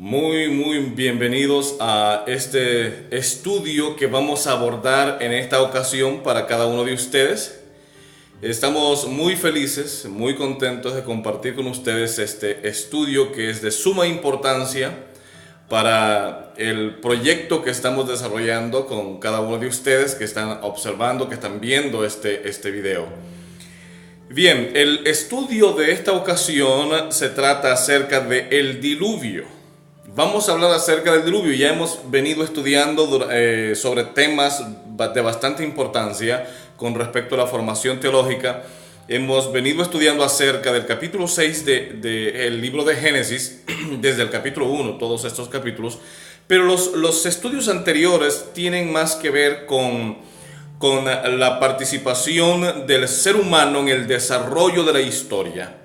Muy bienvenidos a este estudio que vamos a abordar en esta ocasión para cada uno de ustedes. Estamos muy felices, muy contentos de compartir con ustedes este estudio que es de suma importancia para el proyecto que estamos desarrollando con cada uno de ustedes que están observando, que están viendo este video. Bien, el estudio de esta ocasión se trata acerca del diluvio. Vamos a hablar acerca del diluvio. Ya hemos venido estudiando sobre temas de bastante importancia con respecto a la formación teológica. Hemos venido estudiando acerca del capítulo 6 del libro de Génesis, desde el capítulo 1, todos estos capítulos. Pero los estudios anteriores tienen más que ver con la participación del ser humano en el desarrollo de la historia.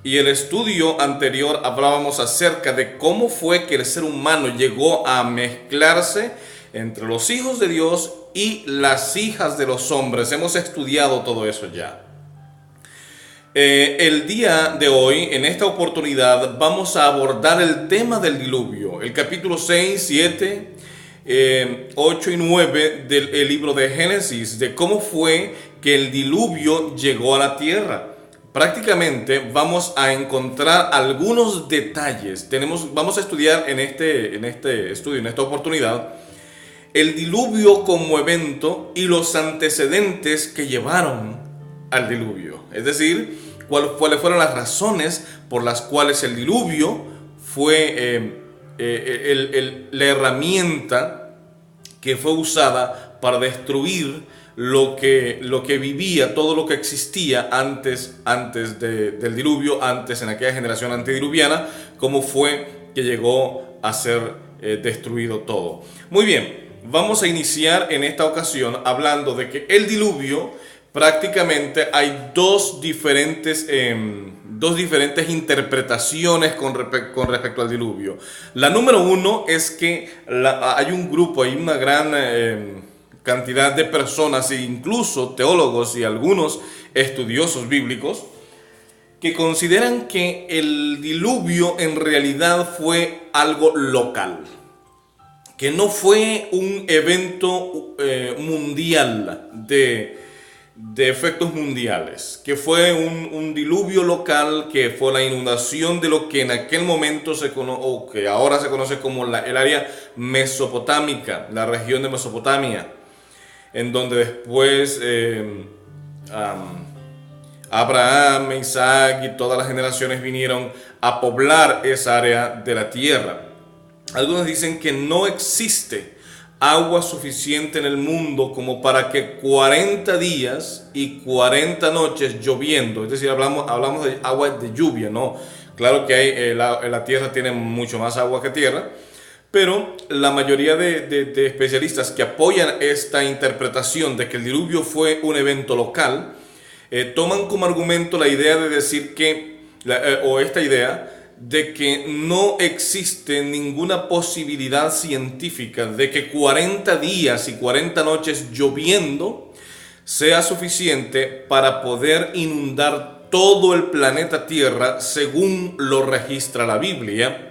Y el estudio anterior hablábamos acerca de cómo fue que el ser humano llegó a mezclarse entre los hijos de Dios y las hijas de los hombres. Hemos estudiado todo eso ya. El día de hoy, en esta oportunidad, vamos a abordar el tema del diluvio. El capítulo 6, 7, 8 y 9 del libro de Génesis, de cómo fue que el diluvio llegó a la tierra. Prácticamente vamos a encontrar algunos detalles. Vamos a estudiar en este estudio, en esta oportunidad, el diluvio como evento y los antecedentes que llevaron al diluvio. Es decir, cuáles fueron las razones por las cuales el diluvio fue la herramienta que fue usada para destruir lo que vivía, todo lo que existía antes del diluvio, antes en aquella generación antediluviana, cómo fue que llegó a ser destruido todo. Muy bien, vamos a iniciar en esta ocasión hablando de que el diluvio, prácticamente hay dos diferentes interpretaciones con respecto al diluvio. La número uno es que hay una gran cantidad de personas e incluso teólogos y algunos estudiosos bíblicos que consideran que el diluvio en realidad fue algo local, que no fue un evento mundial de efectos mundiales, que fue un diluvio local, que fue la inundación de lo que en aquel momento o que ahora se conoce como el área mesopotámica, la región de Mesopotamia, en donde después Abraham, Isaac y todas las generaciones vinieron a poblar esa área de la tierra. Algunos dicen que no existe agua suficiente en el mundo como para que 40 días y 40 noches lloviendo, es decir, hablamos de agua de lluvia, ¿no? Claro que la tierra tiene mucho más agua que tierra, pero la mayoría de especialistas que apoyan esta interpretación de que el diluvio fue un evento local, toman como argumento la idea de decir esta idea de que no existe ninguna posibilidad científica de que 40 días y 40 noches lloviendo sea suficiente para poder inundar todo el planeta Tierra según lo registra la Biblia,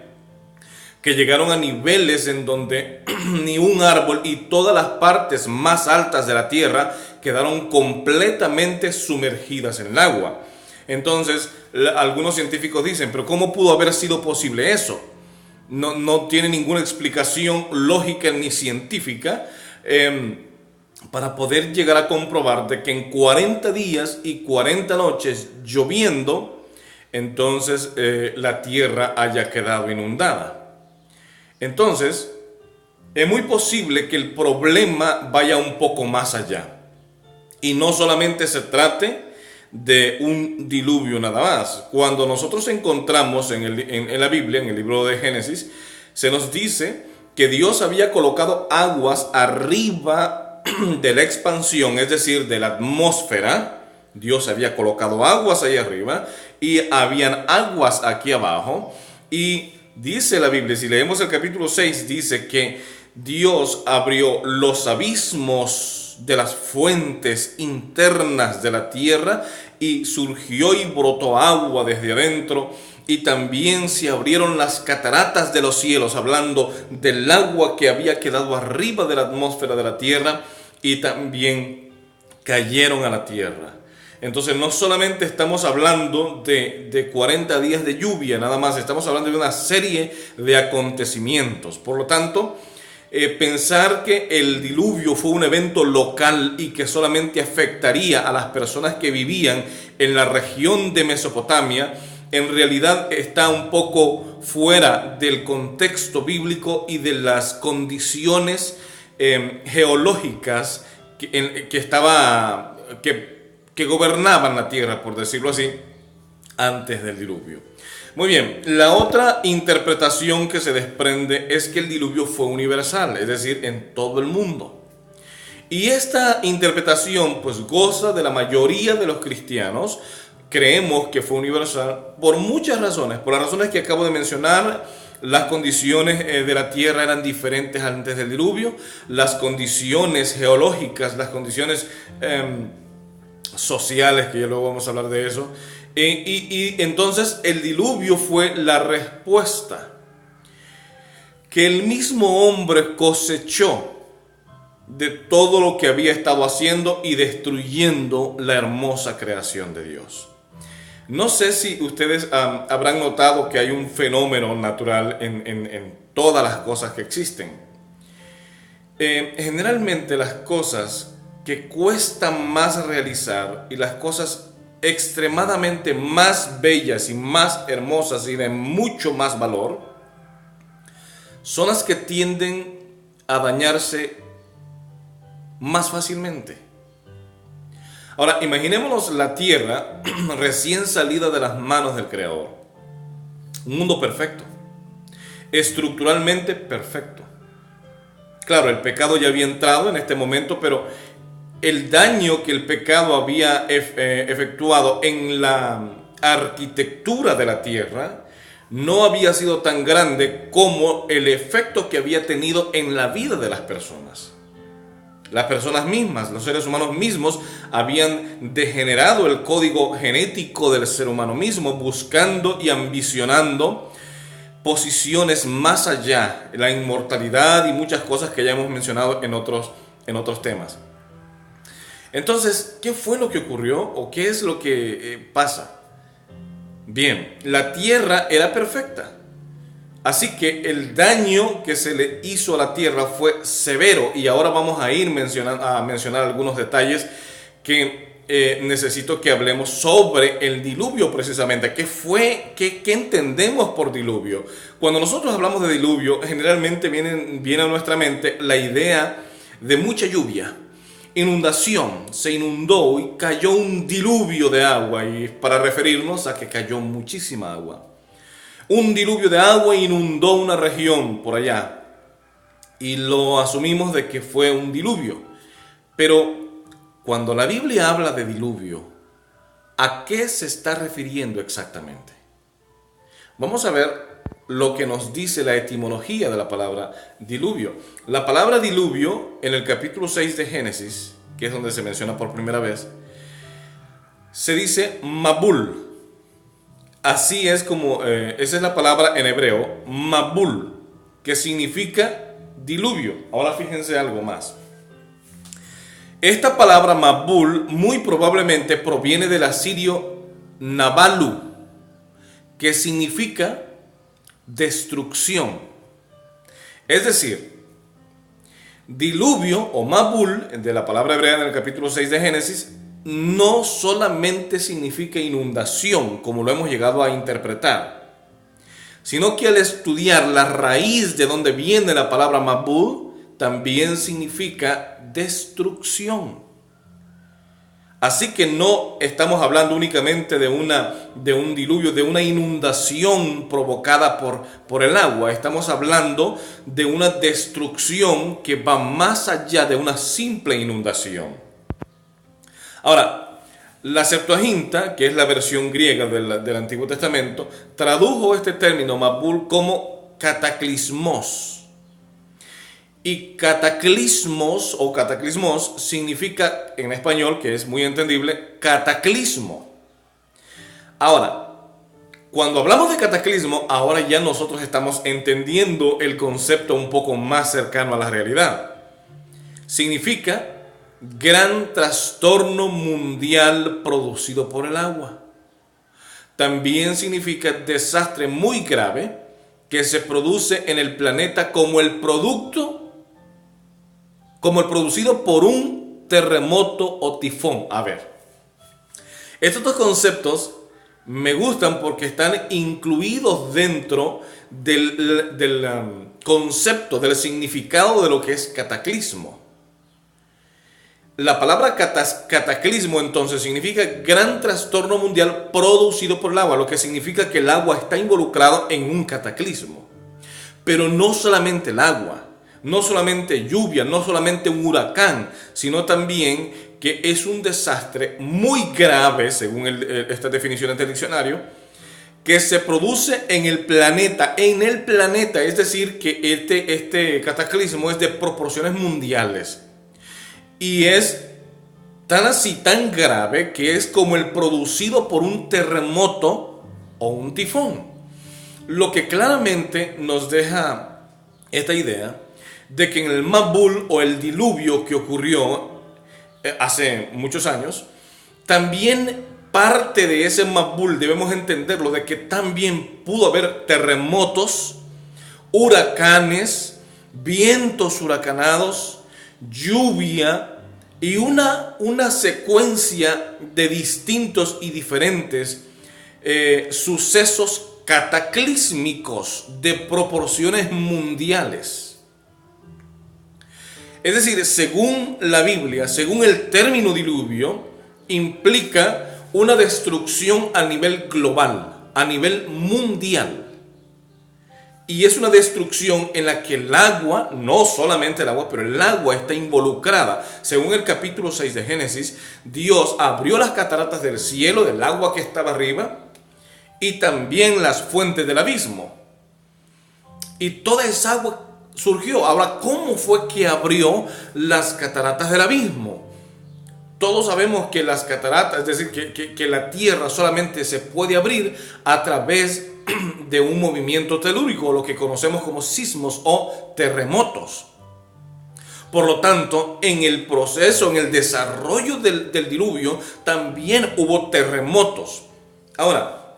que llegaron a niveles en donde ni un árbol y todas las partes más altas de la tierra quedaron completamente sumergidas en el agua. Entonces, algunos científicos dicen, pero ¿cómo pudo haber sido posible eso? No tiene ninguna explicación lógica ni científica para poder llegar a comprobar de que en 40 días y 40 noches lloviendo, entonces la tierra haya quedado inundada. Entonces, es muy posible que el problema vaya un poco más allá y no solamente se trate de un diluvio nada más. Cuando nosotros encontramos en la Biblia, en el libro de Génesis, se nos dice que Dios había colocado aguas arriba de la expansión, es decir, de la atmósfera. Dios había colocado aguas ahí arriba y habían aguas aquí abajo, y dice la Biblia, si leemos el capítulo 6, dice que Dios abrió los abismos de las fuentes internas de la tierra y surgió y brotó agua desde adentro, y también se abrieron las cataratas de los cielos, hablando del agua que había quedado arriba de la atmósfera de la tierra, y también cayeron a la tierra. Entonces no solamente estamos hablando de 40 días de lluvia, nada más, estamos hablando de una serie de acontecimientos. Por lo tanto, pensar que el diluvio fue un evento local y que solamente afectaría a las personas que vivían en la región de Mesopotamia, en realidad está un poco fuera del contexto bíblico y de las condiciones geológicas que gobernaban la tierra, por decirlo así, antes del diluvio. Muy bien, la otra interpretación que se desprende es que el diluvio fue universal, es decir, en todo el mundo. Y esta interpretación pues goza de la mayoría de los cristianos. Creemos que fue universal por muchas razones, por las razones que acabo de mencionar. Las condiciones de la tierra eran diferentes antes del diluvio, las condiciones geológicas, las condiciones sociales, que ya luego vamos a hablar de eso, y entonces el diluvio fue la respuesta que el mismo hombre cosechó de todo lo que había estado haciendo y destruyendo la hermosa creación de Dios. No sé si ustedes habrán notado que hay un fenómeno natural en todas las cosas que existen. Generalmente las cosas que cuestan más realizar y las cosas extremadamente más bellas y más hermosas y de mucho más valor son las que tienden a dañarse más fácilmente. Ahora, imaginémonos la tierra recién salida de las manos del Creador. Un mundo perfecto, estructuralmente perfecto. Claro, el pecado ya había entrado en este momento, pero el daño que el pecado había efectuado en la arquitectura de la tierra no había sido tan grande como el efecto que había tenido en la vida de las personas. Las personas mismas, los seres humanos mismos, habían degenerado el código genético del ser humano mismo, buscando y ambicionando posiciones más allá, la inmortalidad y muchas cosas que ya hemos mencionado en otros temas. Entonces, ¿qué fue lo que ocurrió o qué es lo que pasa? Bien, la tierra era perfecta. Así que el daño que se le hizo a la tierra fue severo, y ahora vamos a ir a mencionar algunos detalles que necesito que hablemos sobre el diluvio precisamente. ¿Qué entendemos por diluvio? Cuando nosotros hablamos de diluvio, generalmente viene a nuestra mente la idea de mucha lluvia, inundación. Se inundó y cayó un diluvio de agua, y para referirnos a que cayó muchísima agua. Un diluvio de agua inundó una región por allá y lo asumimos de que fue un diluvio. Pero cuando la Biblia habla de diluvio, ¿a qué se está refiriendo exactamente? Vamos a ver lo que nos dice la etimología de la palabra diluvio. La palabra diluvio en el capítulo 6 de Génesis, que es donde se menciona por primera vez, se dice Mabul. Así es como, esa es la palabra en hebreo, Mabul, que significa diluvio. Ahora fíjense algo más. Esta palabra Mabul muy probablemente proviene del asirio Nabalu, que significa destrucción. Es decir, diluvio o Mabul, de la palabra hebrea en el capítulo 6 de Génesis, no solamente significa inundación, como lo hemos llegado a interpretar, sino que al estudiar la raíz de donde viene la palabra Mabul, también significa destrucción. Así que no estamos hablando únicamente de un diluvio, de una inundación provocada por el agua. Estamos hablando de una destrucción que va más allá de una simple inundación. Ahora, la Septuaginta, que es la versión griega del Antiguo Testamento, tradujo este término Mabul como cataclismos. Y cataclismos o cataclismos significa en español, que es muy entendible, cataclismo. Ahora, Cuando hablamos de cataclismo, ahora ya nosotros estamos entendiendo el concepto un poco más cercano a la realidad. Significa gran trastorno mundial producido por el agua. También significa desastre muy grave que se produce en el planeta como el producido por un terremoto o tifón. A ver, estos dos conceptos me gustan porque están incluidos dentro del concepto, del significado de lo que es cataclismo. La palabra cataclismo entonces significa gran trastorno mundial producido por el agua, lo que significa que el agua está involucrado en un cataclismo. Pero no solamente el agua, no solamente lluvia, no solamente un huracán, sino también que es un desastre muy grave, según estas definiciones del diccionario, que se produce en el planeta, es decir, que este cataclismo es de proporciones mundiales. Y es tan así, tan grave, que es como el producido por un terremoto o un tifón. Lo que claramente nos deja esta idea de que en el Mabul o el diluvio que ocurrió hace muchos años, también parte de ese Mabul debemos entenderlo, de que también pudo haber terremotos, huracanes, vientos huracanados, lluvia y una secuencia de distintos y diferentes sucesos cataclísmicos de proporciones mundiales. Es decir, según la Biblia, según el término diluvio, implica una destrucción a nivel global, a nivel mundial. Y es una destrucción en la que el agua, no solamente el agua, pero el agua está involucrada. Según el capítulo 6 de Génesis, Dios abrió las cataratas del cielo, del agua que estaba arriba, y también las fuentes del abismo. Y toda esa agua surgió. Ahora, ¿cómo fue que abrió las cataratas del abismo? Todos sabemos que las cataratas, es decir, que la tierra solamente se puede abrir a través de un movimiento telúrico, lo que conocemos como sismos o terremotos. Por lo tanto, en el proceso, en el desarrollo del diluvio, también hubo terremotos. Ahora,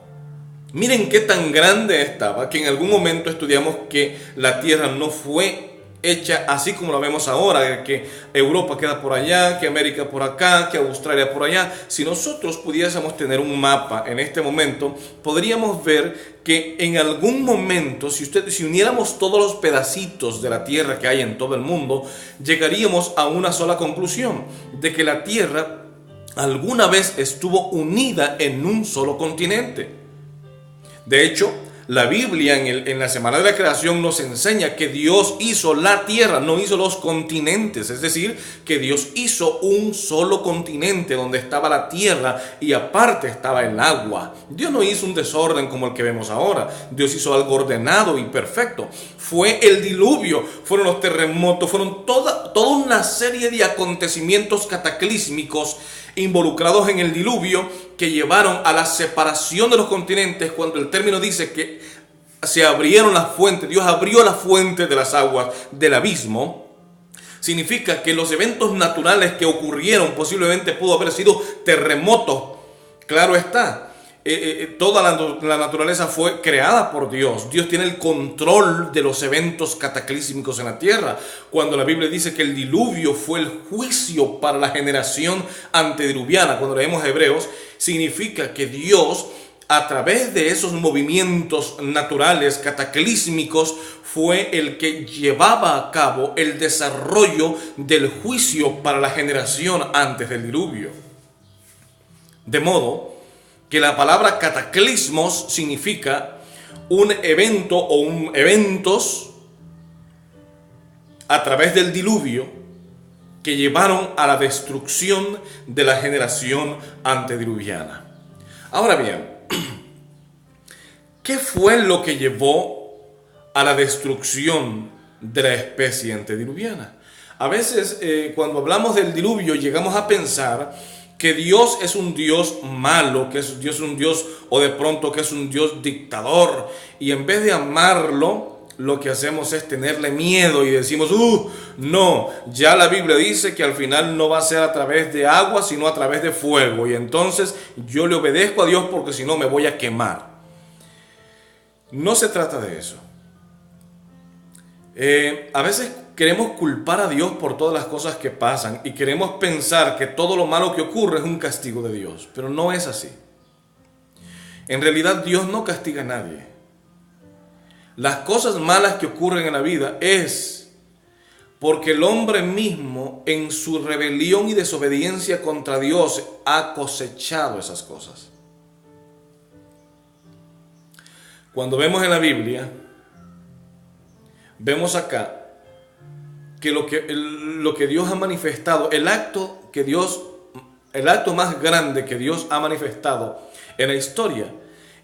miren qué tan grande estaba, que en algún momento estudiamos que la tierra no fue hecha así como la vemos ahora, que Europa queda por allá, que América por acá, que Australia por allá. Si nosotros pudiésemos tener un mapa en este momento, podríamos ver que en algún momento, si uniéramos todos los pedacitos de la tierra que hay en todo el mundo, llegaríamos a una sola conclusión, de que la tierra alguna vez estuvo unida en un solo continente. De hecho, la Biblia en la semana de la creación nos enseña que Dios hizo la tierra, no hizo los continentes. Es decir, que Dios hizo un solo continente donde estaba la tierra y aparte estaba el agua. Dios no hizo un desorden como el que vemos ahora. Dios hizo algo ordenado y perfecto. Fue el diluvio, fueron los terremotos, fueron toda una serie de acontecimientos cataclísmicos involucrados en el diluvio que llevaron a la separación de los continentes. Cuando el término dice que se abrieron las fuentes, Dios abrió la fuente de las aguas del abismo, significa que los eventos naturales que ocurrieron posiblemente pudo haber sido terremotos. Claro está, toda la naturaleza fue creada por Dios. Dios tiene el control de los eventos cataclísmicos en la tierra. Cuando la Biblia dice que el diluvio fue el juicio para la generación antediluviana, cuando leemos Hebreos, significa que Dios, a través de esos movimientos naturales cataclísmicos, fue el que llevaba a cabo el desarrollo del juicio para la generación antes del diluvio. De modo que la palabra cataclismos significa un evento o eventos a través del diluvio que llevaron a la destrucción de la generación antediluviana. Ahora bien, ¿qué fue lo que llevó a la destrucción de la especie antediluviana? A veces cuando hablamos del diluvio llegamos a pensar que Dios es un Dios malo, que Dios es un Dios, o de pronto que es un Dios dictador, y en vez de amarlo, lo que hacemos es tenerle miedo y decimos, no, ya la Biblia dice que al final no va a ser a través de agua, sino a través de fuego, y entonces yo le obedezco a Dios porque si no me voy a quemar. No se trata de eso. A veces queremos culpar a Dios por todas las cosas que pasan y queremos pensar que todo lo malo que ocurre es un castigo de Dios, pero no es así. En realidad Dios no castiga a nadie. Las cosas malas que ocurren en la vida es porque el hombre mismo en su rebelión y desobediencia contra Dios ha cosechado esas cosas. Cuando vemos en la Biblia, vemos acá que lo que Dios ha manifestado, el acto más grande que Dios ha manifestado en la historia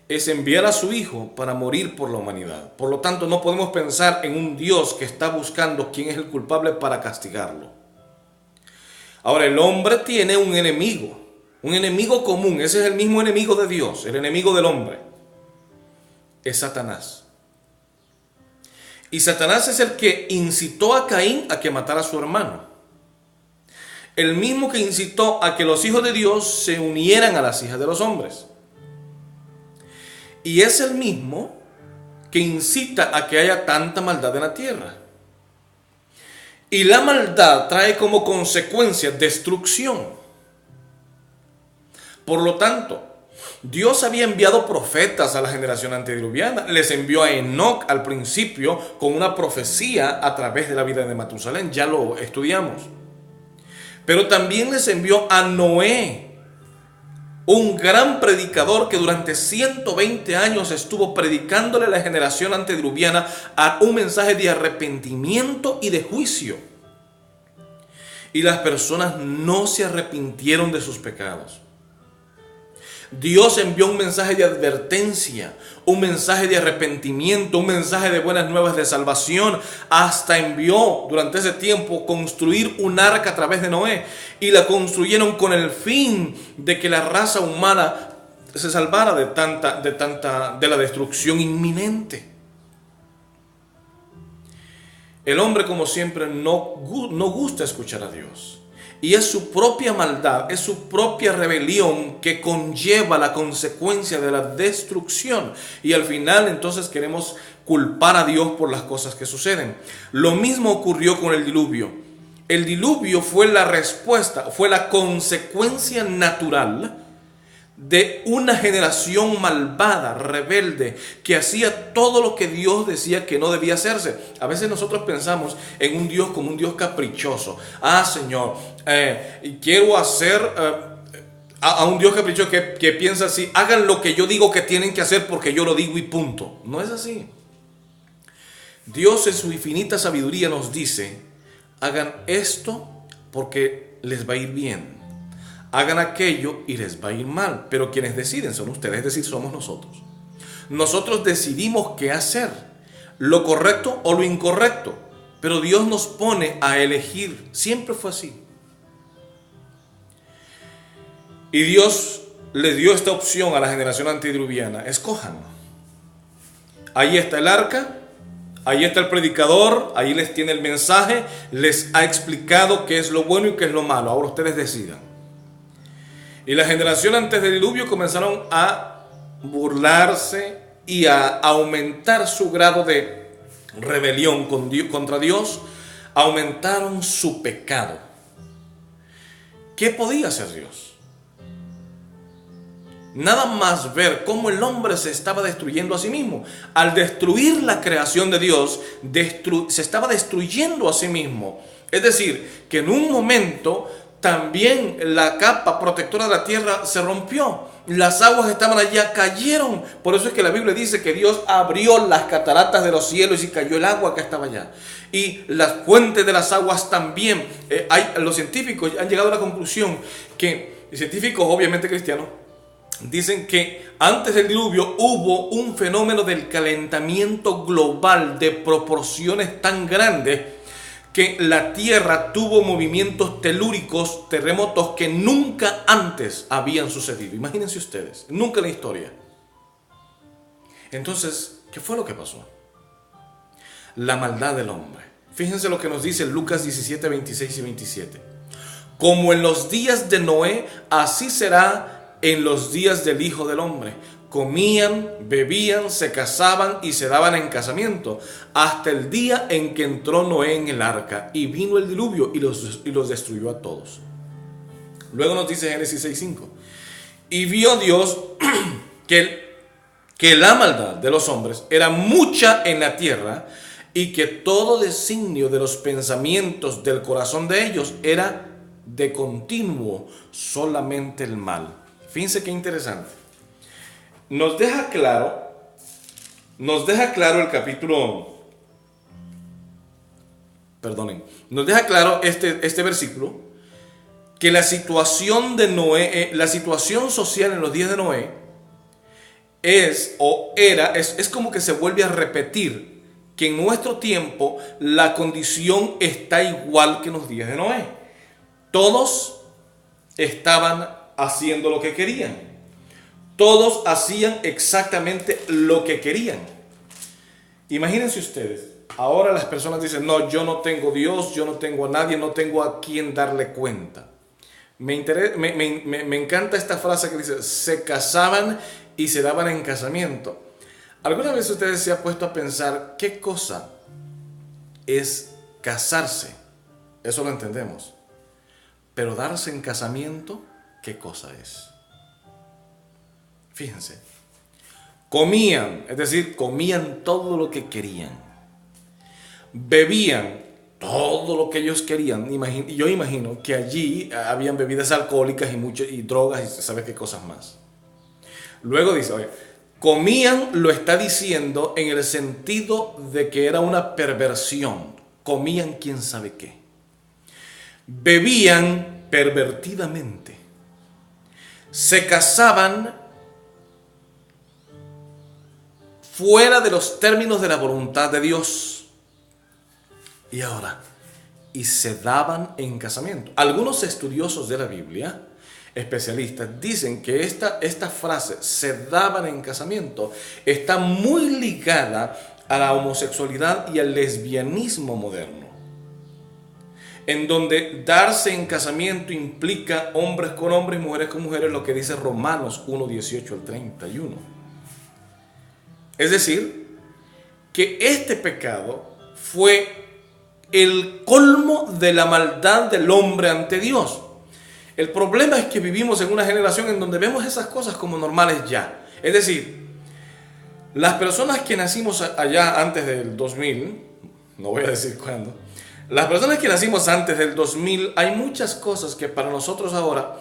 es enviar a su Hijo para morir por la humanidad. Por lo tanto, no podemos pensar en un Dios que está buscando quién es el culpable para castigarlo. Ahora, el hombre tiene un enemigo común. Ese es el mismo enemigo de Dios, el enemigo del hombre. Es Satanás. Y Satanás es el que incitó a Caín a que matara a su hermano. El mismo que incitó a que los hijos de Dios se unieran a las hijas de los hombres. Y es el mismo que incita a que haya tanta maldad en la tierra. Y la maldad trae como consecuencia destrucción. Por lo tanto, Dios había enviado profetas a la generación antediluviana. Les envió a Enoc al principio con una profecía a través de la vida de Matusalén. Ya lo estudiamos. Pero también les envió a Noé, un gran predicador que durante 120 años estuvo predicándole a la generación antediluviana un mensaje de arrepentimiento y de juicio. Y las personas no se arrepintieron de sus pecados. Dios envió un mensaje de advertencia, un mensaje de arrepentimiento, un mensaje de buenas nuevas de salvación. Hasta envió durante ese tiempo construir un arca a través de Noé. Y la construyeron con el fin de que la raza humana se salvara de la destrucción inminente. El hombre, como siempre, no gusta escuchar a Dios. Y es su propia maldad, es su propia rebelión que conlleva la consecuencia de la destrucción. Y al final entonces queremos culpar a Dios por las cosas que suceden. Lo mismo ocurrió con el diluvio. El diluvio fue la respuesta, fue la consecuencia natural de una generación malvada, rebelde, que hacía todo lo que Dios decía que no debía hacerse. A veces nosotros pensamos en un Dios como un Dios caprichoso. Señor, quiero hacer a un Dios caprichoso que piensa así: hagan lo que yo digo que tienen que hacer porque yo lo digo y punto. No es así. Dios en su infinita sabiduría nos dice: hagan esto porque les va a ir bien. Hagan aquello y les va a ir mal. Pero quienes deciden son ustedes, es decir, somos nosotros. Nosotros decidimos qué hacer, lo correcto o lo incorrecto. Pero Dios nos pone a elegir. Siempre fue así. Y Dios le dio esta opción a la generación antediluviana: escojan. Ahí está el arca, ahí está el predicador, ahí les tiene el mensaje, les ha explicado qué es lo bueno y qué es lo malo. Ahora ustedes decidan. Y la generación antes del diluvio comenzaron a burlarse y a aumentar su grado de rebelión contra Dios. Aumentaron su pecado. ¿Qué podía hacer Dios? Nada más ver cómo el hombre se estaba destruyendo a sí mismo. Al destruir la creación de Dios, se estaba destruyendo a sí mismo. Es decir, que en un momento también la capa protectora de la tierra se rompió. Las aguas estaban allá, cayeron. Por eso es que la Biblia dice que Dios abrió las cataratas de los cielos y cayó el agua que estaba allá. Y las fuentes de las aguas también. Los científicos han llegado a la conclusión que, científicos obviamente cristianos, dicen que antes del diluvio hubo un fenómeno del calentamiento global de proporciones tan grandes que la tierra tuvo movimientos telúricos, terremotos que nunca antes habían sucedido. Imagínense ustedes, nunca en la historia. Entonces, ¿qué fue lo que pasó? La maldad del hombre. Fíjense lo que nos dice Lucas 17, 26 y 27. Como en los días de Noé, así será en los días del Hijo del Hombre. Comían, bebían, se casaban y se daban en casamiento, hasta el día en que entró Noé en el arca, y vino el diluvio y los destruyó a todos. Luego nos dice Génesis 6:5. Y vio Dios que la maldad de los hombres era mucha en la tierra, y que todo designio de los pensamientos del corazón de ellos era de continuo solamente el mal. Fíjense qué interesante. Nos deja claro el capítulo, nos deja claro este versículo, que la situación de Noé, la situación social en los días de Noé es como que se vuelve a repetir, que en nuestro tiempo la condición está igual que en los días de Noé. Todos estaban haciendo lo que querían. Todos hacían exactamente lo que querían. Imagínense ustedes, ahora las personas dicen, no, yo no tengo Dios, yo no tengo a nadie, no tengo a quien darle cuenta. Me encanta esta frase que dice, se casaban y se daban en casamiento. ¿Alguna vez ustedes se han puesto a pensar qué cosa es casarse? Eso lo entendemos. Pero darse en casamiento, ¿qué cosa es? Fíjense, comían, es decir, comían todo lo que querían, bebían todo lo que ellos querían. Yo imagino que allí habían bebidas alcohólicas y drogas y sabe qué cosas más. Luego dice, oye, comían, lo está diciendo en el sentido de que era una perversión. Comían quién sabe qué. Bebían pervertidamente. Se casaban fuera de los términos de la voluntad de Dios. Y se daban en casamiento. Algunos estudiosos de la Biblia, especialistas, dicen que esta frase, se daban en casamiento, está muy ligada a la homosexualidad y al lesbianismo moderno, en donde darse en casamiento implica hombres con hombres y mujeres con mujeres, lo que dice Romanos 1, 18 al 31. Es decir, que este pecado fue el colmo de la maldad del hombre ante Dios. El problema es que vivimos en una generación en donde vemos esas cosas como normales ya. Es decir, las personas que nacimos allá antes del 2000, no voy a decir cuándo, las personas que nacimos antes del 2000, hay muchas cosas que para nosotros ahora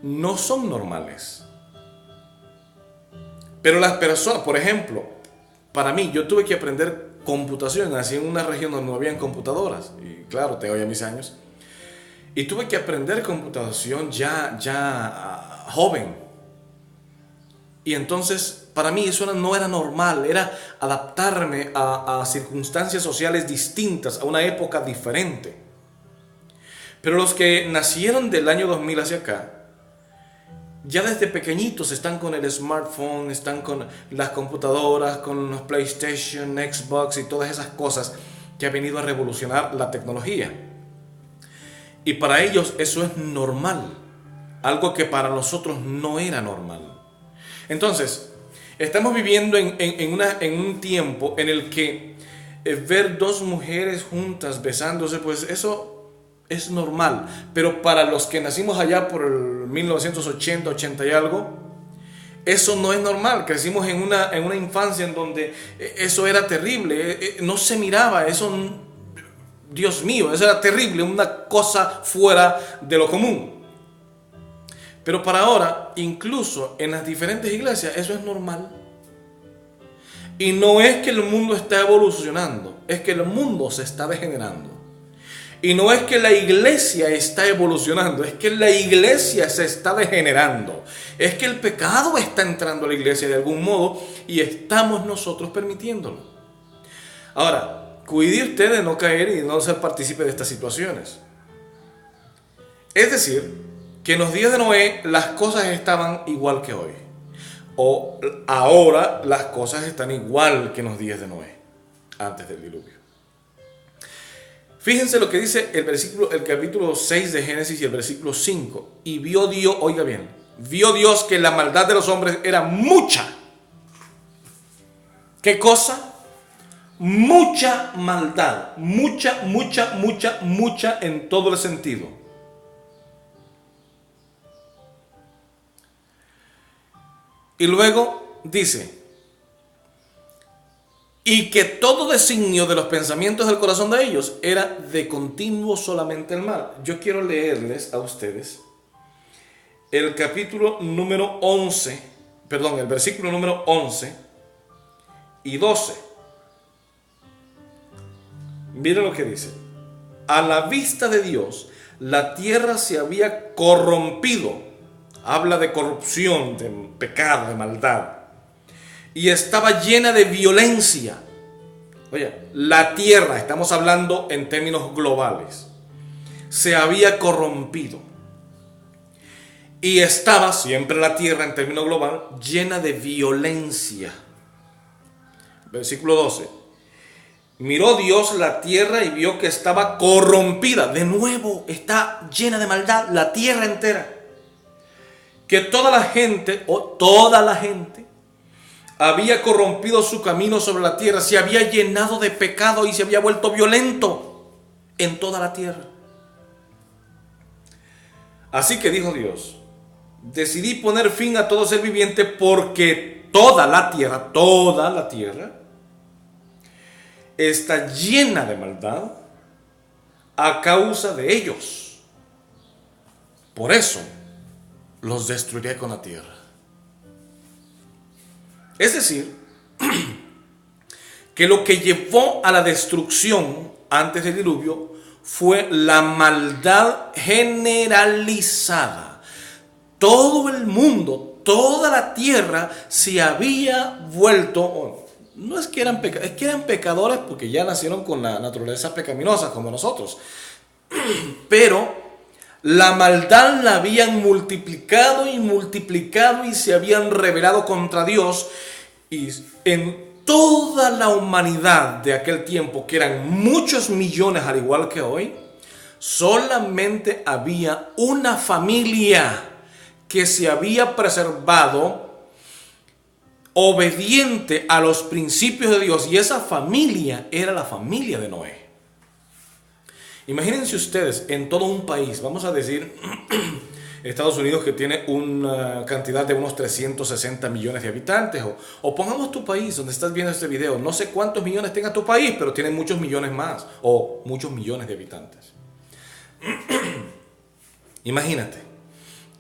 no son normales. Pero las personas, por ejemplo, para mí, yo tuve que aprender computación. Nací en una región donde no habían computadoras. Y claro, tengo ya mis años. Y tuve que aprender computación ya joven. Y entonces, para mí eso no era normal. Era adaptarme a circunstancias sociales distintas, a una época diferente. Pero los que nacieron del año 2000 hacia acá, ya desde pequeñitos están con el smartphone, están con las computadoras, con los PlayStation, Xbox y todas esas cosas que ha venido a revolucionar la tecnología. Y para ellos eso es normal, algo que para nosotros no era normal. Entonces, estamos viviendo en un tiempo en el que ver dos mujeres juntas besándose, pues eso es normal, pero para los que nacimos allá por el 1980, 80 y algo, eso no es normal. Crecimos en una infancia en donde eso era terrible, no se miraba, eso, Dios mío, eso era terrible, una cosa fuera de lo común. Pero para ahora, incluso en las diferentes iglesias, eso es normal. Y no es que el mundo está evolucionando, es que el mundo se está degenerando. Y no es que la iglesia está evolucionando, es que la iglesia se está degenerando. Es que el pecado está entrando a la iglesia de algún modo y estamos nosotros permitiéndolo. Ahora, cuide usted de no caer y no ser partícipe de estas situaciones. Es decir, que en los días de Noé las cosas estaban igual que hoy. O ahora las cosas están igual que en los días de Noé, antes del diluvio. Fíjense lo que dice el capítulo 6 de Génesis y el versículo 5. Y vio Dios, oiga bien, vio Dios que la maldad de los hombres era mucha. ¿Qué cosa? Mucha maldad. Mucha en todo el sentido. Y luego dice, y que todo designio de los pensamientos del corazón de ellos era de continuo solamente el mal. Yo quiero leerles a ustedes el capítulo número 11, perdón, el versículo número 11 y 12. Miren lo que dice. A la vista de Dios, la tierra se había corrompido. Habla de corrupción, de pecado, de maldad. Y estaba llena de violencia. Oye, la tierra, estamos hablando en términos globales, se había corrompido. Y estaba siempre la tierra en términos globales llena de violencia. Versículo 12. Miró Dios la tierra y vio que estaba corrompida. De nuevo, está llena de maldad la tierra entera. Que toda la gente había corrompido su camino sobre la tierra, se había llenado de pecado y se había vuelto violento en toda la tierra. Así que dijo Dios, decidí poner fin a todo ser viviente porque toda la tierra está llena de maldad a causa de ellos. Por eso los destruiré con la tierra. Es decir, que lo que llevó a la destrucción antes del diluvio fue la maldad generalizada. Todo el mundo, toda la tierra se había vuelto, no es que eran pecadores, es que eran pecadores porque ya nacieron con la naturaleza pecaminosa como nosotros. Pero la maldad la habían multiplicado y se habían rebelado contra Dios. Y en toda la humanidad de aquel tiempo, que eran muchos millones al igual que hoy, solamente había una familia que se había preservado obediente a los principios de Dios, y esa familia era la familia de Noé. Imagínense ustedes, en todo un país, vamos a decir Estados Unidos, que tiene una cantidad de unos 360 millones de habitantes, o pongamos tu país donde estás viendo este video, no sé cuántos millones tenga tu país, pero tiene muchos millones más, o muchos millones de habitantes. Imagínate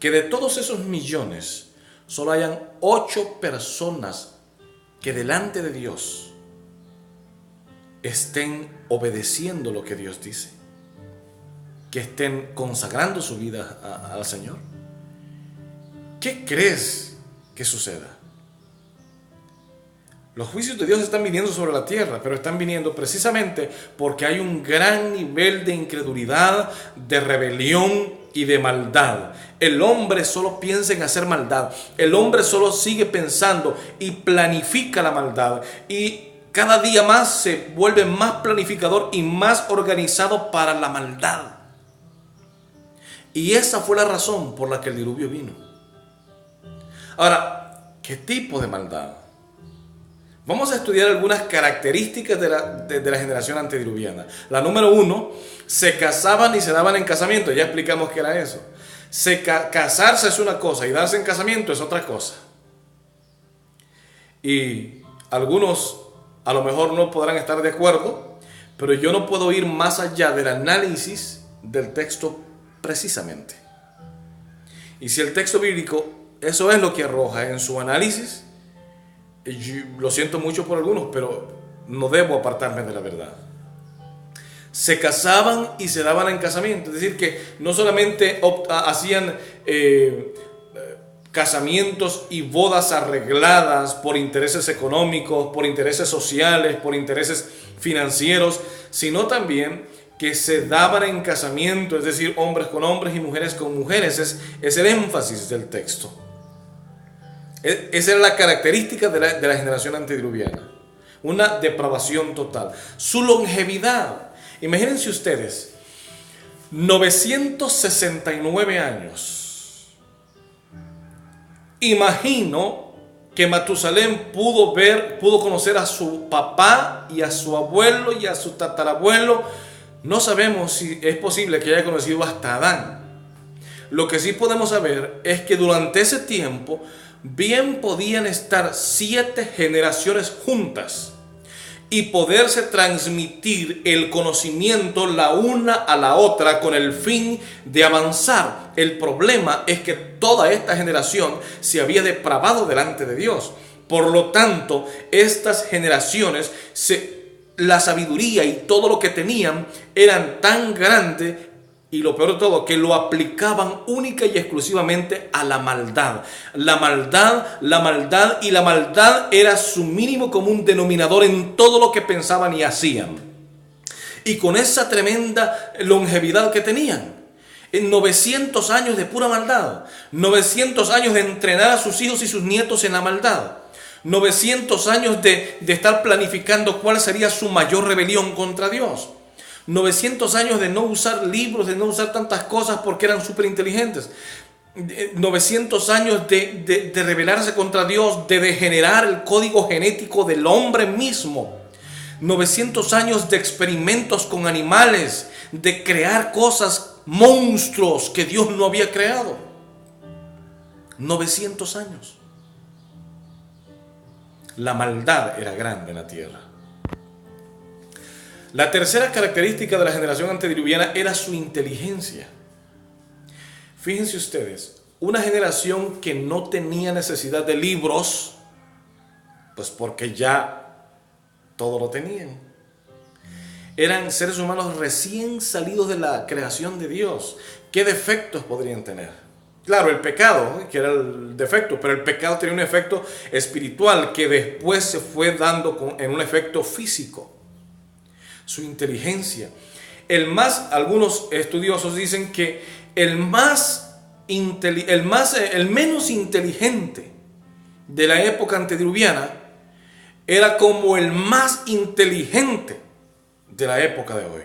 que de todos esos millones solo hayan 8 personas que delante de Dios estén obedeciendo lo que Dios dice, que estén consagrando su vida al Señor. ¿Qué crees que suceda? Los juicios de Dios están viniendo sobre la tierra, pero están viniendo precisamente porque hay un gran nivel de incredulidad, de rebelión y de maldad. El hombre solo piensa en hacer maldad. El hombre solo sigue pensando y planifica la maldad. Y cada día más se vuelve más planificador y más organizado para la maldad. Y esa fue la razón por la que el diluvio vino. Ahora, ¿qué tipo de maldad? Vamos a estudiar algunas características de la generación antediluviana. La número 1, se casaban y se daban en casamiento. Ya explicamos qué era eso. Casarse es una cosa y darse en casamiento es otra cosa. Y algunos a lo mejor no podrán estar de acuerdo, pero yo no puedo ir más allá del análisis del texto precisamente. Y si el texto bíblico eso es lo que arroja en su análisis, yo lo siento mucho por algunos, pero no debo apartarme de la verdad. Se casaban y se daban en casamiento, es decir, que no solamente hacían casamientos y bodas arregladas por intereses económicos, por intereses sociales, por intereses financieros, sino también que se daban en casamiento, es decir, hombres con hombres y mujeres con mujeres. Es el énfasis del texto. Esa era la característica de la generación antediluviana. Una depravación total. Su longevidad, imagínense ustedes, 969 años. Imagino que Matusalén pudo conocer a su papá y a su abuelo y a su tatarabuelo. No sabemos si es posible que haya conocido hasta Adán. Lo que sí podemos saber es que durante ese tiempo bien podían estar 7 generaciones juntas y poderse transmitir el conocimiento la una a la otra con el fin de avanzar. El problema es que toda esta generación se había depravado delante de Dios. Por lo tanto, estas generaciones, la sabiduría y todo lo que tenían eran tan grandes, y lo peor de todo, que lo aplicaban única y exclusivamente a la maldad. La maldad y la maldad era su mínimo común denominador en todo lo que pensaban y hacían. Y con esa tremenda longevidad que tenían, en 900 años de pura maldad, 900 años de entrenar a sus hijos y sus nietos en la maldad, 900 años de estar planificando cuál sería su mayor rebelión contra Dios. 900 años de no usar libros, de no usar tantas cosas porque eran súper inteligentes. 900 años de rebelarse contra Dios, de degenerar el código genético del hombre mismo. 900 años de experimentos con animales, de crear cosas, monstruos que Dios no había creado. 900 años. La maldad era grande en la tierra. La tercera característica de la generación antediluviana era su inteligencia. Fíjense ustedes, una generación que no tenía necesidad de libros, pues porque ya todo lo tenían. Eran seres humanos recién salidos de la creación de Dios. ¿Qué defectos podrían tener? Claro, el pecado, que era el defecto, pero el pecado tenía un efecto espiritual que después se fue dando en un efecto físico. Su inteligencia. Algunos estudiosos dicen que el menos inteligente de la época antediluviana era como el más inteligente de la época de hoy.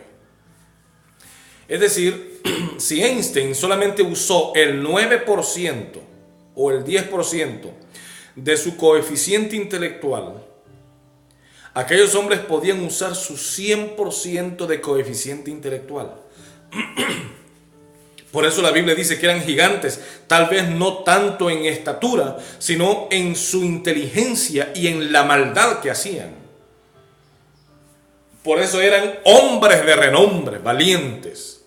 Es decir, si Einstein solamente usó el 9% o el 10% de su coeficiente intelectual, aquellos hombres podían usar su 100% de coeficiente intelectual. Por eso la Biblia dice que eran gigantes, tal vez no tanto en estatura, sino en su inteligencia y en la maldad que hacían. Por eso eran hombres de renombre, valientes.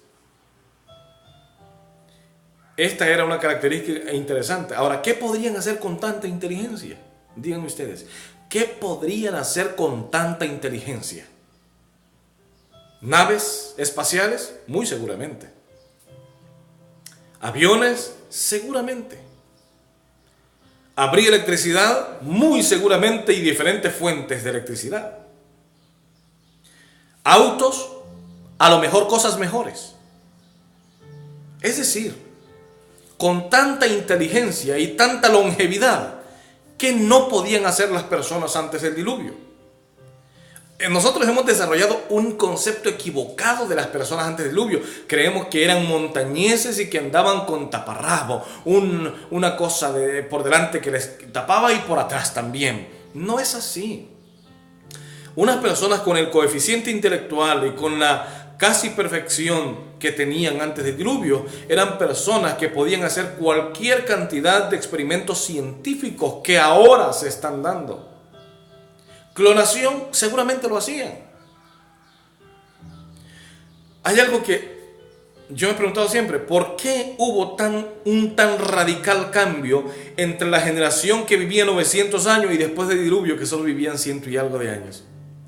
Esta era una característica interesante. Ahora, ¿qué podrían hacer con tanta inteligencia? Díganme ustedes. ¿Qué podrían hacer con tanta inteligencia? ¿Naves espaciales? Muy seguramente. ¿Aviones? Seguramente. ¿Habría electricidad? Muy seguramente, y diferentes fuentes de electricidad. ¿Autos? A lo mejor cosas mejores. Es decir, con tanta inteligencia y tanta longevidad, ¿qué no podían hacer las personas antes del diluvio? Nosotros hemos desarrollado un concepto equivocado de las personas antes del diluvio. Creemos que eran montañeses y que andaban con taparrabo, una cosa por delante que les tapaba y por atrás también. No es así. Unas personas con el coeficiente intelectual y con la casi perfección que tenían antes del diluvio eran personas que podían hacer cualquier cantidad de experimentos científicos que ahora se están dando. Clonación seguramente lo hacían. Hay algo que yo me he preguntado siempre: ¿por qué hubo un tan radical cambio entre la generación que vivía 900 años y después del diluvio que solo vivían 100 y algo de años?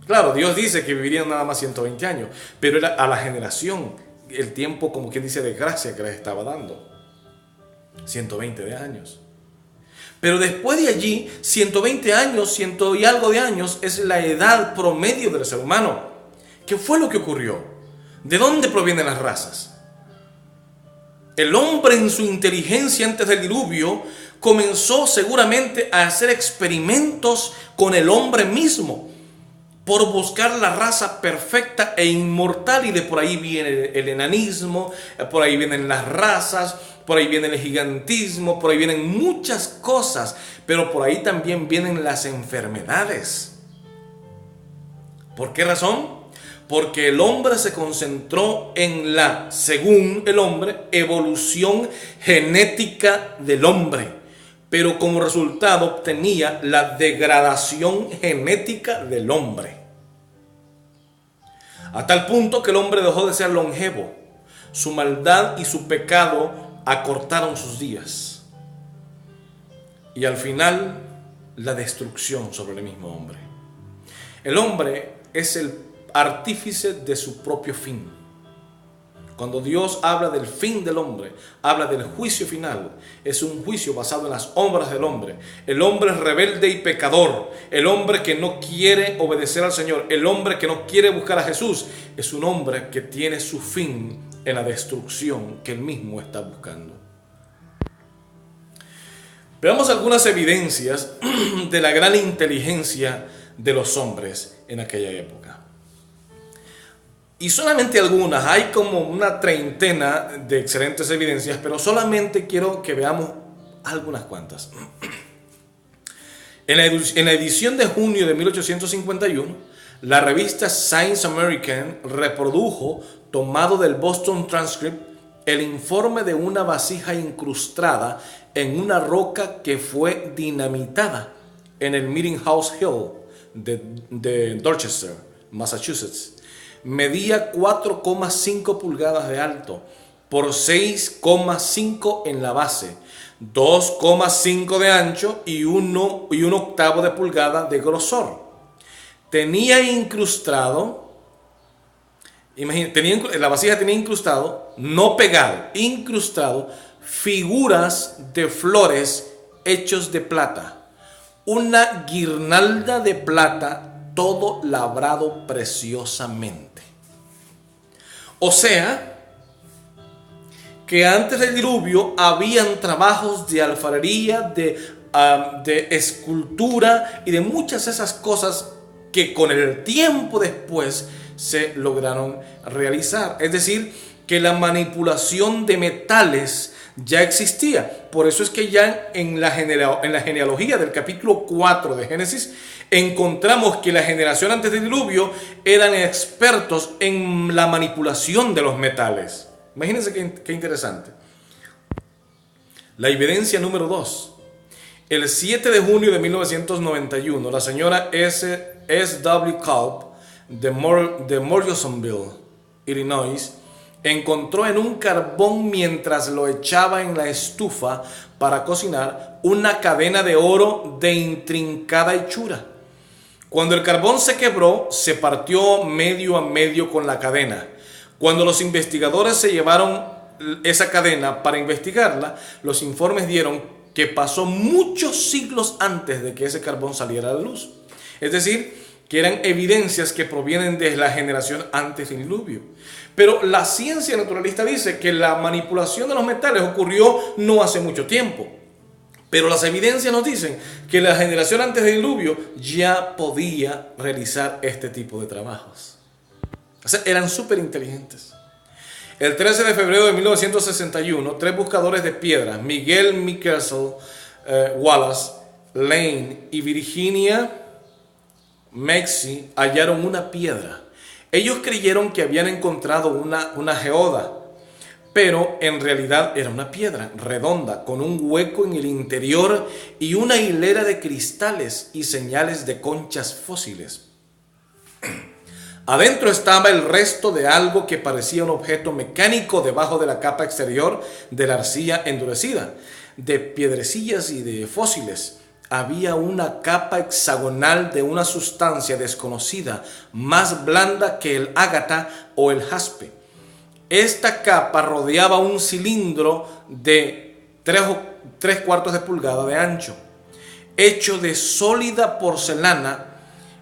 Claro, Dios dice que vivirían nada más 120 años, pero era a la generación el tiempo, como quien dice, de gracia que les estaba dando. 120 de años. Pero después de allí, 120 años, ciento y algo de años, es la edad promedio del ser humano. ¿Qué fue lo que ocurrió? ¿De dónde provienen las razas? El hombre en su inteligencia antes del diluvio comenzó seguramente a hacer experimentos con el hombre mismo por buscar la raza perfecta e inmortal, y de por ahí viene el enanismo, por ahí vienen las razas, por ahí viene el gigantismo, por ahí vienen muchas cosas, pero por ahí también vienen las enfermedades. ¿Por qué razón? Porque el hombre se concentró en la, según el hombre, evolución genética del hombre, pero como resultado obtenía la degradación genética del hombre. A tal punto que el hombre dejó de ser longevo. Su maldad y su pecado acortaron sus días. Y al final, la destrucción sobre el mismo hombre. El hombre es el artífice de su propio fin. Cuando Dios habla del fin del hombre, habla del juicio final. Es un juicio basado en las obras del hombre. El hombre rebelde y pecador, el hombre que no quiere obedecer al Señor, el hombre que no quiere buscar a Jesús, es un hombre que tiene su fin en la destrucción que él mismo está buscando. Veamos algunas evidencias de la gran inteligencia de los hombres en aquella época. Y solamente algunas, hay como una treintena de excelentes evidencias, pero solamente quiero que veamos algunas cuantas. En la edición de junio de 1851, la revista Science American reprodujo, tomado del Boston Transcript, el informe de una vasija incrustada en una roca que fue dinamitada en el Meeting House Hill de Dorchester, Massachusetts. Medía 4,5 pulgadas de alto por 6,5 en la base, 2,5 de ancho y un octavo de pulgada de grosor. Tenía incrustado, la vasija tenía incrustado, no pegado, incrustado, figuras de flores hechos de plata, una guirnalda de plata, todo labrado preciosamente. O sea, que antes del diluvio habían trabajos de alfarería, de escultura y de muchas de esas cosas que con el tiempo después se lograron realizar. Es decir, que la manipulación de metales ya existía. Por eso es que ya en la genealogía del capítulo 4 de Génesis encontramos que la generación antes del diluvio eran expertos en la manipulación de los metales. Imagínense qué interesante. La evidencia número 2. El 7 de junio de 1991, la señora S.W. Culp de Morrisonville, Illinois, encontró en un carbón, mientras lo echaba en la estufa para cocinar, una cadena de oro de intrincada hechura. Cuando el carbón se quebró, se partió medio a medio con la cadena. Cuando los investigadores se llevaron esa cadena para investigarla, los informes dieron que pasó muchos siglos antes de que ese carbón saliera a la luz. Es decir, que eran evidencias que provienen de la generación antes del diluvio. Pero la ciencia naturalista dice que la manipulación de los metales ocurrió no hace mucho tiempo. Pero las evidencias nos dicen que la generación antes del diluvio ya podía realizar este tipo de trabajos. O sea, eran súper inteligentes. El 13 de febrero de 1961, 3 buscadores de piedras, Miguel Michelson Wallace Lane y Virginia Maxey, hallaron una piedra. Ellos creyeron que habían encontrado una geoda, pero en realidad era una piedra redonda con un hueco en el interior y una hilera de cristales y señales de conchas fósiles. Adentro estaba el resto de algo que parecía un objeto mecánico debajo de la capa exterior de la arcilla endurecida. De piedrecillas y de fósiles había una capa hexagonal de una sustancia desconocida, más blanda que el ágata o el jaspe. Esta capa rodeaba un cilindro de 3/4 de pulgada de ancho. hecho de sólida porcelana,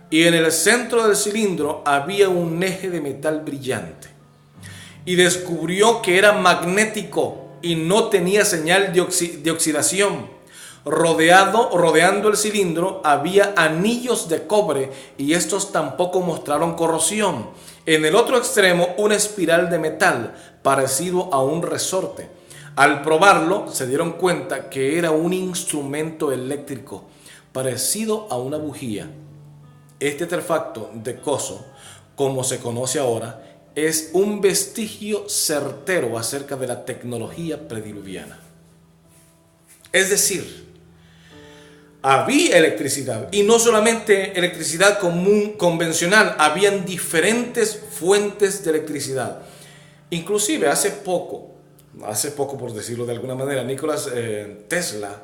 y en el centro del cilindro había un eje de metal brillante. Y descubrió que era magnético y no tenía señal de oxidación. Rodeando el cilindro había anillos de cobre y estos tampoco mostraron corrosión. En el otro extremo una espiral de metal parecido a un resorte. Al probarlo se dieron cuenta que era un instrumento eléctrico parecido a una bujía. Este artefacto de coso, como se conoce ahora, es un vestigio certero acerca de la tecnología prediluviana. Es decir, había electricidad, y no solamente electricidad común, convencional, habían diferentes fuentes de electricidad. Inclusive hace poco por decirlo de alguna manera, Nikola Tesla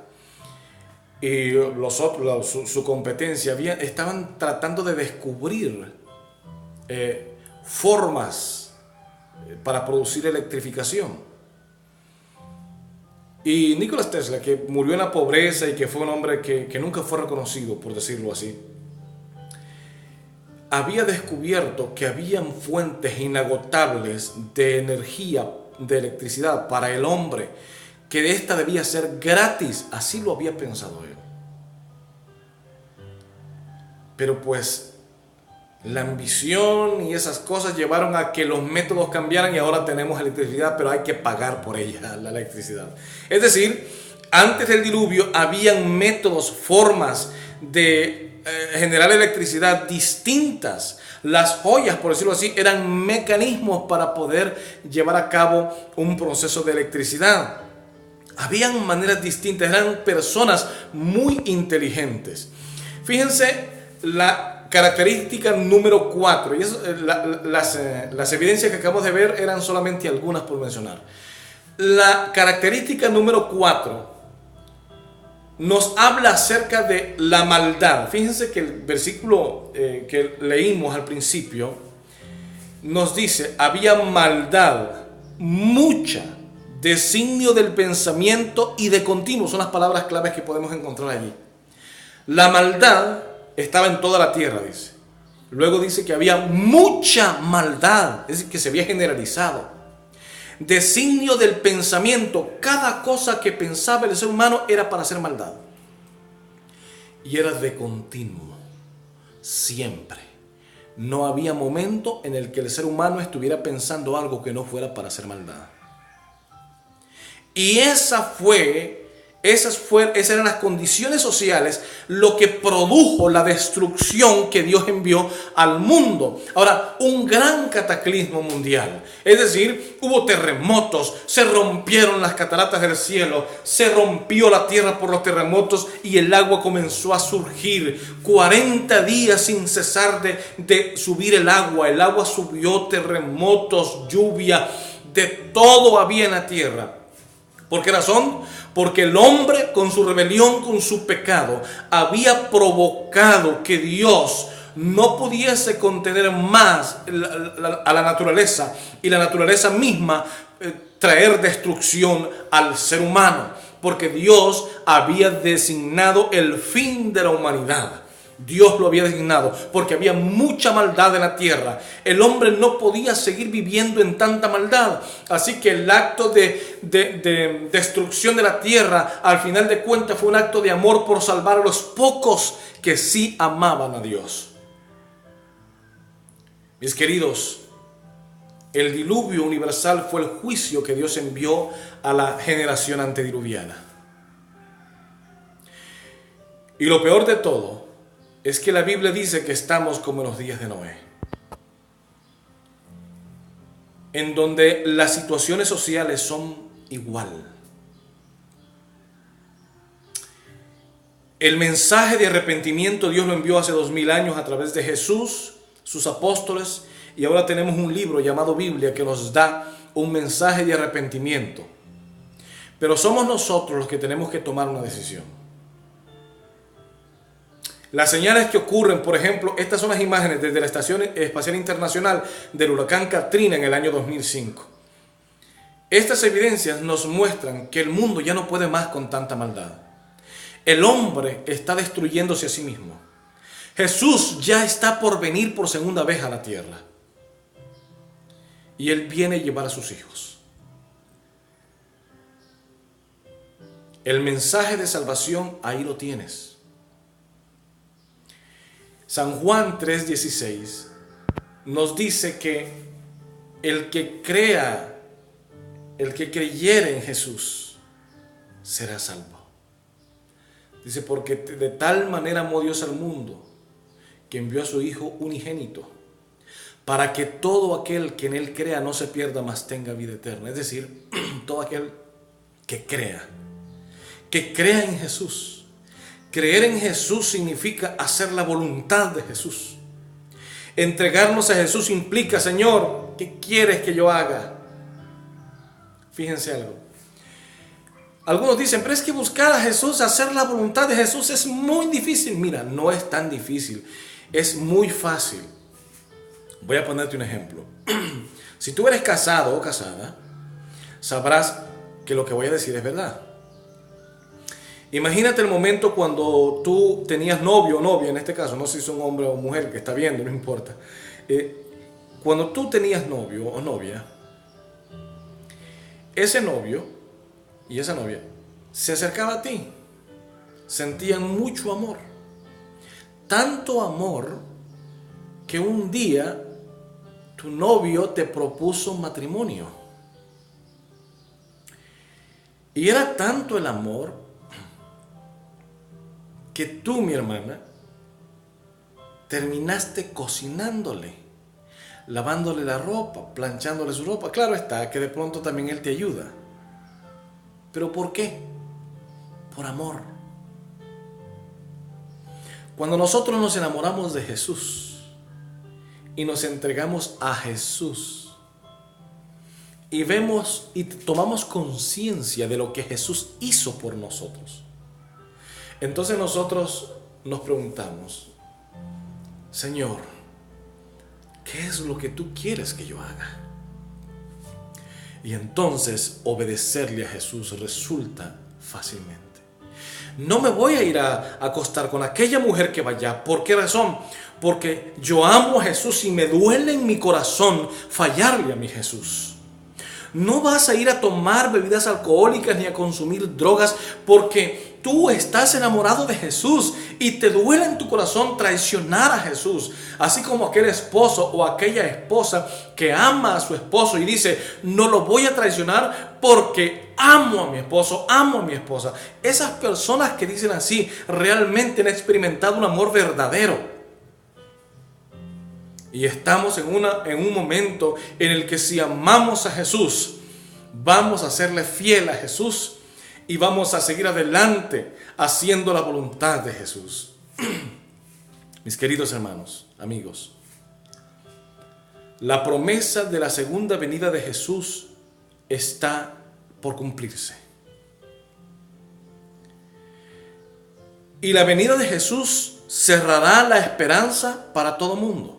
y los otros, su competencia, estaban tratando de descubrir formas para producir electrificación. Y Nikola Tesla, que murió en la pobreza y que fue un hombre que nunca fue reconocido, por decirlo así, había descubierto que habían fuentes inagotables de energía, de electricidad para el hombre, que esta debía ser gratis. Así lo había pensado él. Pero pues la ambición y esas cosas llevaron a que los métodos cambiaran y ahora tenemos electricidad, pero hay que pagar por ella, la electricidad. Es decir, antes del diluvio habían métodos, formas de generar electricidad distintas. Las joyas, por decirlo así, eran mecanismos para poder llevar a cabo un proceso de electricidad. Habían maneras distintas, eran personas muy inteligentes. Fíjense la característica número 4, y eso, las evidencias que acabamos de ver eran solamente algunas por mencionar. La característica número 4 nos habla acerca de la maldad. Fíjense que el versículo que leímos al principio nos dice: había maldad, mucha, designio del pensamiento y de continuo. Son las palabras claves que podemos encontrar allí. La maldad estaba en toda la tierra, dice. Luego dice que había mucha maldad, es decir, que se había generalizado. Designio del pensamiento, cada cosa que pensaba el ser humano era para hacer maldad. Y era de continuo, siempre. No había momento en el que el ser humano estuviera pensando algo que no fuera para hacer maldad. Y esas eran las condiciones sociales, lo que produjo la destrucción que Dios envió al mundo. Ahora, un gran cataclismo mundial. Es decir, hubo terremotos, se rompieron las cataratas del cielo, se rompió la tierra por los terremotos y el agua comenzó a surgir. 40 días sin cesar de subir el agua subió, terremotos, lluvia, de todo había en la tierra. ¿Por qué razón? Porque el hombre, con su rebelión, con su pecado, había provocado que Dios no pudiese contener más a la naturaleza, y la naturaleza misma traer destrucción al ser humano, porque Dios había designado el fin de la humanidad. Dios lo había designado porque había mucha maldad en la tierra. El hombre no podía seguir viviendo en tanta maldad. Así que el acto de destrucción de la tierra, al final de cuentas, fue un acto de amor por salvar a los pocos que sí amaban a Dios. Mis queridos, el diluvio universal fue el juicio que Dios envió a la generación antediluviana. Y lo peor de todo es que la Biblia dice que estamos como en los días de Noé, en donde las situaciones sociales son igual. El mensaje de arrepentimiento Dios lo envió hace 2000 años a través de Jesús, sus apóstoles, y ahora tenemos un libro llamado Biblia que nos da un mensaje de arrepentimiento. Pero somos nosotros los que tenemos que tomar una decisión. Las señales que ocurren, por ejemplo, estas son las imágenes desde la Estación Espacial Internacional del huracán Katrina en el año 2005. Estas evidencias nos muestran que el mundo ya no puede más con tanta maldad. El hombre está destruyéndose a sí mismo. Jesús ya está por venir por segunda vez a la tierra. Y Él viene a llevar a sus hijos. El mensaje de salvación, ahí lo tienes. San Juan 3:16 nos dice que el que crea, el que creyere en Jesús, será salvo. Dice, porque de tal manera amó Dios al mundo, que envió a su Hijo unigénito, para que todo aquel que en Él crea no se pierda, mas tenga vida eterna. Es decir, todo aquel que crea en Jesús. Creer en Jesús significa hacer la voluntad de Jesús. Entregarnos a Jesús implica, Señor, ¿qué quieres que yo haga? Fíjense algo. Algunos dicen, pero es que buscar a Jesús, hacer la voluntad de Jesús es muy difícil. Mira, no es tan difícil, es muy fácil. Voy a ponerte un ejemplo. Si tú eres casado o casada, sabrás que lo que voy a decir es verdad. Imagínate el momento cuando tú tenías novio o novia, en este caso, no sé si son hombre o mujer que está viendo, no importa. Cuando tú tenías novio o novia, ese novio y esa novia se acercaba a ti, sentían mucho amor. Tanto amor que un día tu novio te propuso matrimonio. Y era tanto el amor que tú, mi hermana, terminaste cocinándole, lavándole la ropa, planchándole su ropa. Claro está que de pronto también él te ayuda. ¿Pero por qué? Por amor. Cuando nosotros nos enamoramos de Jesús y nos entregamos a Jesús y vemos y tomamos conciencia de lo que Jesús hizo por nosotros, entonces nosotros nos preguntamos, Señor, ¿qué es lo que tú quieres que yo haga? Y entonces obedecerle a Jesús resulta fácilmente. No me voy a ir a acostar con aquella mujer que vaya. ¿Por qué razón? Porque yo amo a Jesús y me duele en mi corazón fallarle a mi Jesús. No vas a ir a tomar bebidas alcohólicas ni a consumir drogas porque tú estás enamorado de Jesús y te duele en tu corazón traicionar a Jesús. Así como aquel esposo o aquella esposa que ama a su esposo y dice, no lo voy a traicionar porque amo a mi esposo, amo a mi esposa. Esas personas que dicen así realmente han experimentado un amor verdadero. Y estamos en un momento en el que si amamos a Jesús, vamos a serle fiel a Jesús y vamos a seguir adelante haciendo la voluntad de Jesús. Mis queridos hermanos, amigos, la promesa de la segunda venida de Jesús está por cumplirse. Y la venida de Jesús cerrará la esperanza para todo mundo.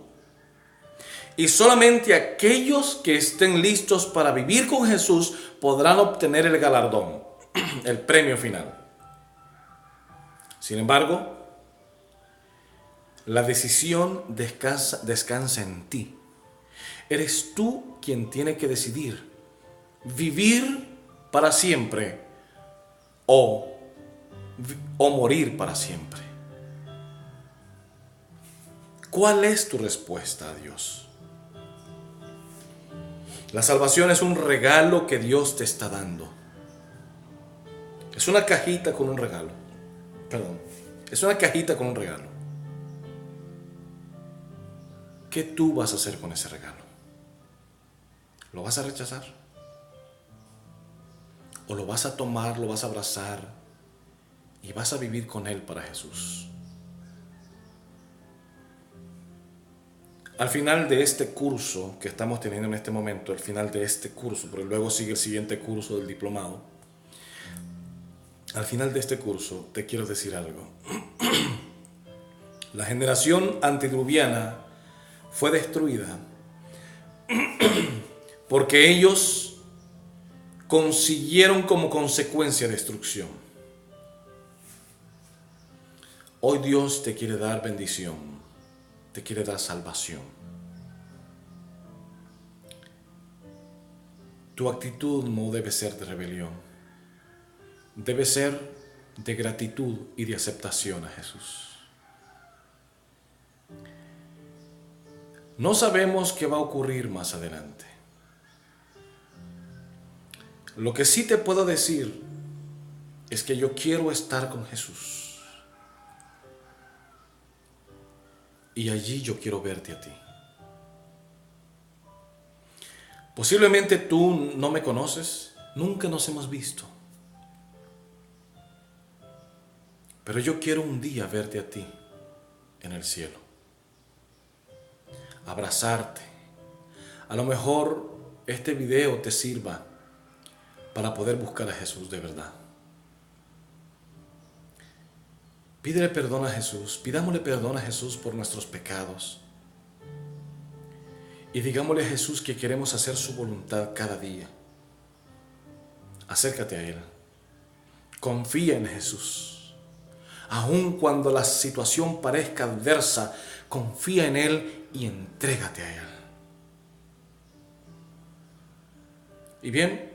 Y solamente aquellos que estén listos para vivir con Jesús podrán obtener el galardón, el premio final. Sin embargo, la decisión descansa en ti. Eres tú quien tiene que decidir vivir para siempre o morir para siempre. ¿Cuál es tu respuesta a Dios? La salvación es un regalo que Dios te está dando. Es una cajita con un regalo. Es una cajita con un regalo. ¿Qué tú vas a hacer con ese regalo? ¿Lo vas a rechazar? ¿O lo vas a tomar, lo vas a abrazar y vas a vivir con Él para Jesús? Al final de este curso que estamos teniendo en este momento, al final de este curso, porque luego sigue el siguiente curso del diplomado, al final de este curso te quiero decir algo. La generación antediluviana fue destruida porque ellos consiguieron como consecuencia destrucción. Hoy Dios te quiere dar bendición, te quiere dar salvación. Tu actitud no debe ser de rebelión, debe ser de gratitud y de aceptación a Jesús. No sabemos qué va a ocurrir más adelante. Lo que sí te puedo decir es que yo quiero estar con Jesús. Y allí yo quiero verte a ti. Posiblemente tú no me conoces, nunca nos hemos visto. Pero yo quiero un día verte a ti en el cielo. Abrazarte. A lo mejor este video te sirva para poder buscar a Jesús de verdad. Pídele perdón a Jesús, pidámosle perdón a Jesús por nuestros pecados. Y digámosle a Jesús que queremos hacer su voluntad cada día. Acércate a Él. Confía en Jesús. Aun cuando la situación parezca adversa, confía en Él y entrégate a Él. Y bien,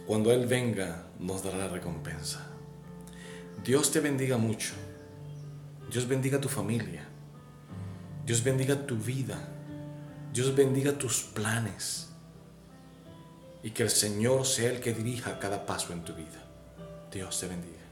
cuando Él venga, nos dará la recompensa. Dios te bendiga mucho. Dios bendiga tu familia. Dios bendiga tu vida. Dios bendiga tus planes. Y que el Señor sea el que dirija cada paso en tu vida. Dios te bendiga.